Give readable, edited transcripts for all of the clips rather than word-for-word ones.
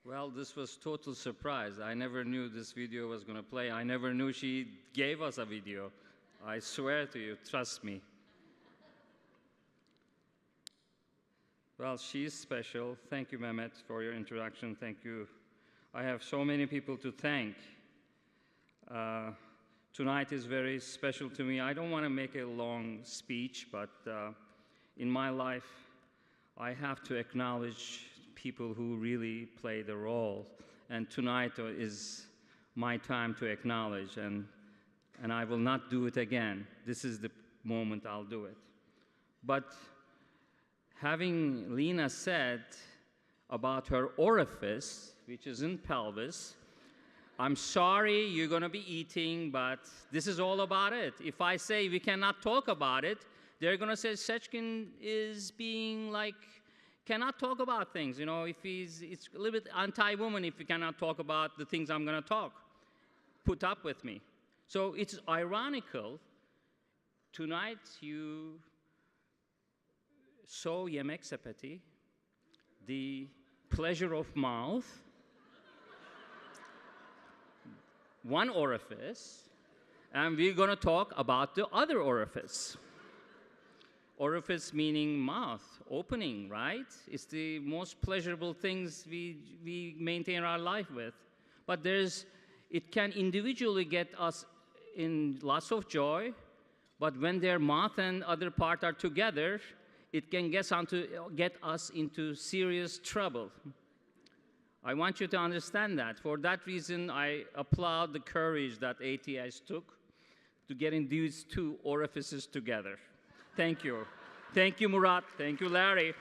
Well, this was total surprise. I never knew this video was going to play. I never knew she gave us a video. I swear to you, trust me. Well, she's special. Thank you, Mehmet, for your introduction. Thank you. I have so many people to thank. Tonight is very special to me. I don't want to make a long speech, but in my life, I have to acknowledge people who really play the role. And tonight is my time to acknowledge, and I will not do it again. This is the moment I'll do it. But having Lena said about her orifice, which is in pelvis, I'm sorry you're going to be eating, but this is all about it. If I say we cannot talk about it, they're going to say Seckin is being like, cannot talk about things. You know, it's a little bit anti-woman if you cannot talk about the things I'm going to talk. Put up with me. So it's ironical. Tonight you saw yemek sepeti, the pleasure of mouth, one orifice, and we're going to talk about the other orifice. Orifice meaning mouth, opening, right? It's the most pleasurable things we maintain our life with. But it can individually get us in lots of joy, but when their mouth and other part are together, it can get us into serious trouble. I want you to understand that. For that reason, I applaud the courage that ATS took to getting these two orifices together. Thank you. Thank you, Murat. Thank you, Larry.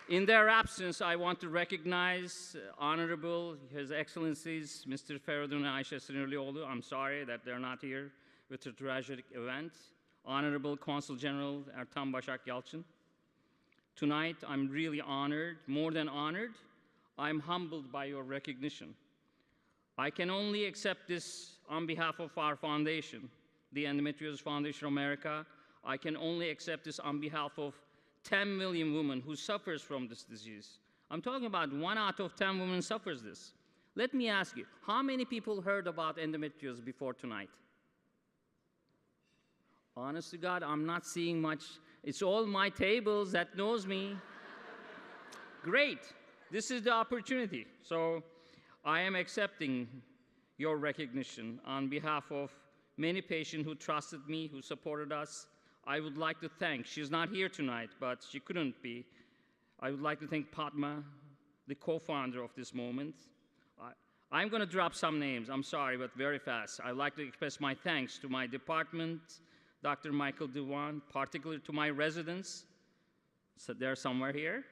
In their absence, I want to recognize Honorable His Excellencies Mr. Feridun and Ayşe Sinirlioğlu. I'm sorry that they're not here with the tragic event. Honorable Consul General Ertan Başak Yalçın. Tonight, I'm really honored, more than honored. I'm humbled by your recognition. I can only accept this on behalf of our foundation, the Endometriosis Foundation of America. I can only accept this on behalf of 10 million women who suffers from this disease. I'm talking about 1 out of 10 women suffers this. Let me ask you, how many people heard about endometriosis before tonight? Honest to God, I'm not seeing much. It's all my tables that knows me. Great, this is the opportunity. So I am accepting your recognition on behalf of many patients who trusted me, who supported us. I would like to thank, she's not here tonight, but she couldn't be. I would like to thank Padma, the co-founder of this moment. I'm going to drop some names, I'm sorry, but very fast. I'd like to express my thanks to my department, Dr. Michael Dewan, particularly to my residents, so they're somewhere here.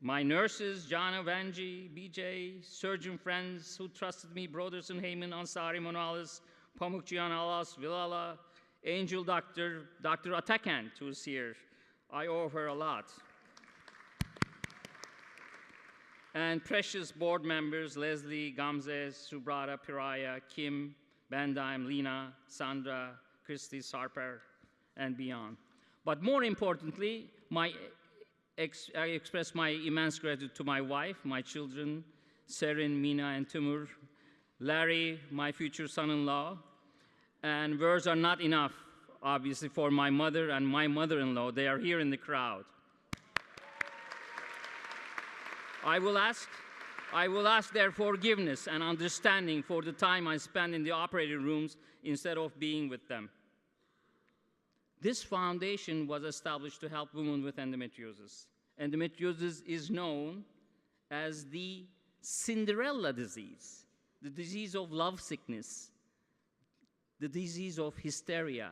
My nurses, Jana, Vanji, BJ, surgeon friends who trusted me, Broderson, Heyman, Ansari, Monalis, Pamukjian, Alas, Vilala, Angel Dr. Atakant, who's here. I owe her a lot. And precious board members, Leslie, Gamze, Subrata, Piraya, Kim, Bandime, Lena, Sandra, Christy, Sarper, and beyond. But more importantly, I express my immense gratitude to my wife, my children, Serin, Mina, and Timur, Larry, my future son-in-law, and words are not enough, obviously, for my mother and my mother-in-law. They are here in the crowd. I will ask their forgiveness and understanding for the time I spent in the operating rooms instead of being with them. This foundation was established to help women with endometriosis. Endometriosis is known as the Cinderella disease, the disease of lovesickness, the disease of hysteria.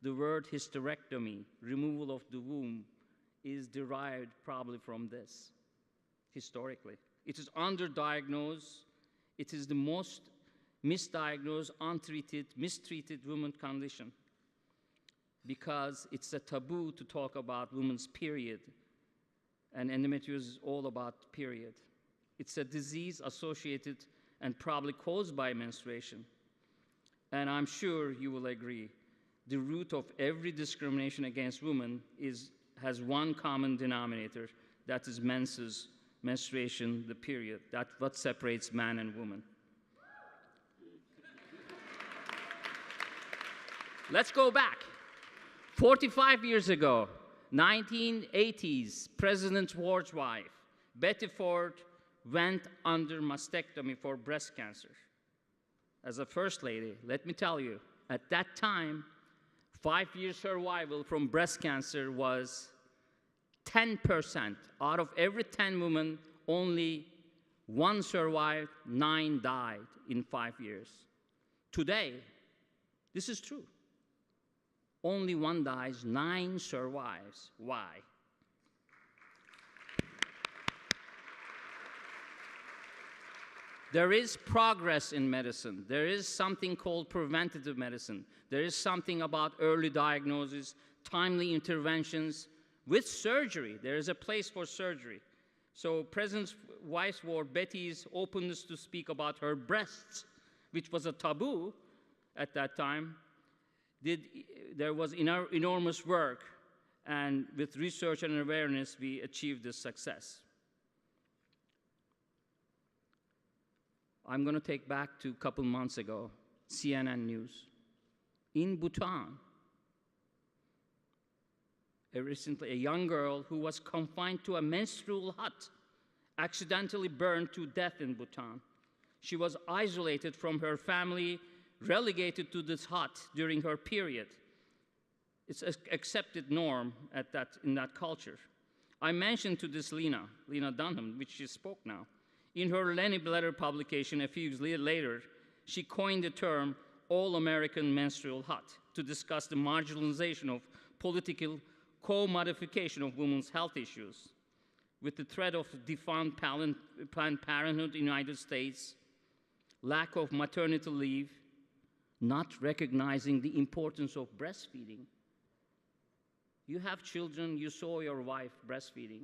The word hysterectomy, removal of the womb, is derived probably from this, historically. It is underdiagnosed. It is the most misdiagnosed, untreated, mistreated women condition because it's a taboo to talk about women's period, and endometriosis is all about period. It's a disease associated and probably caused by menstruation. And I'm sure you will agree, the root of every discrimination against women is has one common denominator, that is menstruation, the period. That's what separates man and woman. Let's go back. 45 years ago, 1980s, President Ford's wife, Betty Ford, went under mastectomy for breast cancer. As a first lady, let me tell you, at that time, 5-year survival from breast cancer was 10%. Out of every 10 women, only 1 survived, 9 died in 5 years. Today, this is true. Only 1 dies, 9 survives. Why? There is progress in medicine. There is something called preventative medicine. There is something about early diagnosis, timely interventions, with surgery. There is a place for surgery. So President wife's ward, Betty's openness to speak about her breasts, which was a taboo at that time, there was enormous work, and with research and awareness, we achieved this success. I'm going to take back to a couple months ago, CNN News. In Bhutan, recently, a young girl who was confined to a menstrual hut accidentally burned to death in Bhutan. She was isolated from her family, relegated to this hut during her period. It's an accepted norm in that culture. I mentioned to this Lena Dunham, which she spoke now. In her Lenny Letter publication a few years later, she coined the term All-American Menstrual Hut to discuss the marginalization of political co-modification of women's health issues. With the threat of defund Planned Parenthood in the United States, lack of maternity leave, not recognizing the importance of breastfeeding. You have children, you saw your wife breastfeeding.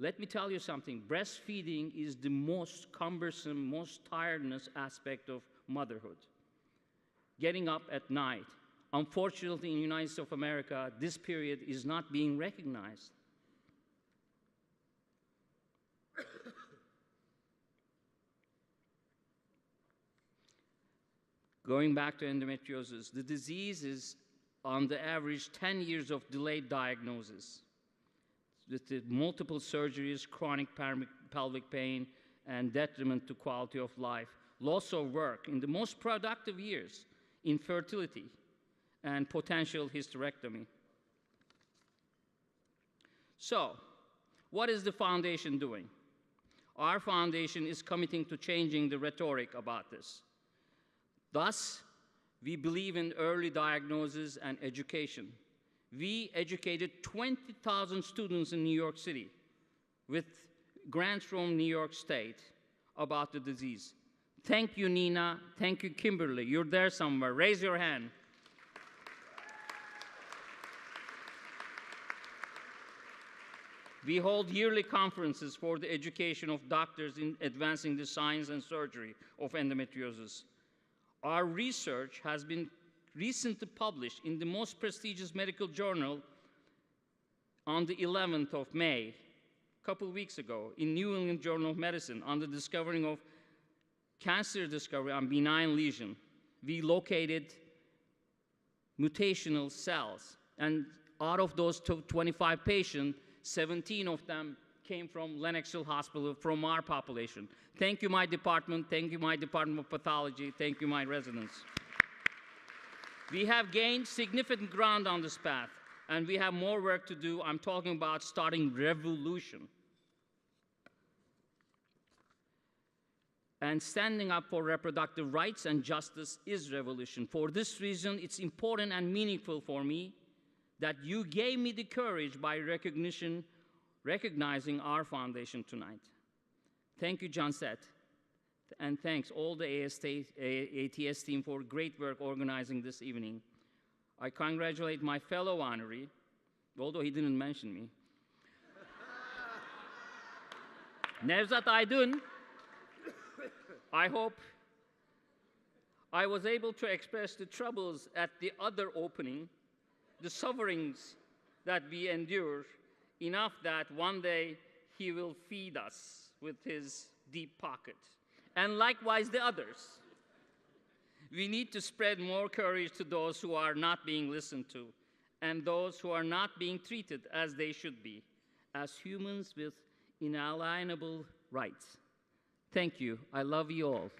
Let me tell you something, breastfeeding is the most cumbersome, most tiredness aspect of motherhood. Getting up at night. Unfortunately, in the United States of America, this period is not being recognized. Going back to endometriosis, the disease is on the average 10 years of delayed diagnosis. With the multiple surgeries, chronic pelvic pain, and detriment to quality of life, loss of work in the most productive years, infertility, and potential hysterectomy. So, what is the foundation doing? Our foundation is committing to changing the rhetoric about this. Thus, we believe in early diagnosis and education. We educated 20,000 students in New York City with grants from New York State about the disease. Thank you, Nina. Thank you, Kimberly. You're there somewhere. Raise your hand. We hold yearly conferences for the education of doctors in advancing the science and surgery of endometriosis. Our research has been recently published in the most prestigious medical journal on the 11th of May, a couple weeks ago, in New England Journal of Medicine, on the discovering of cancer discovery on benign lesion. We located mutational cells, and out of those 25 patients, 17 of them came from Lenox Hill Hospital, from our population. Thank you, my department. Thank you, my Department of Pathology. Thank you, my residents. We have gained significant ground on this path, and we have more work to do. I'm talking about starting revolution. And standing up for reproductive rights and justice is revolution. For this reason, it's important and meaningful for me that you gave me the courage by recognizing our foundation tonight. Thank you, John Sett, and thanks all the ATS team for great work organizing this evening. I congratulate my fellow honoree, although he didn't mention me. Nevzat Aydın, I hope I was able to express the troubles at the other opening, the sufferings that we endure, enough that one day he will feed us with his deep pocket, and likewise the others. We need to spread more courage to those who are not being listened to and those who are not being treated as they should be, as humans with inalienable rights. Thank you. I love you all.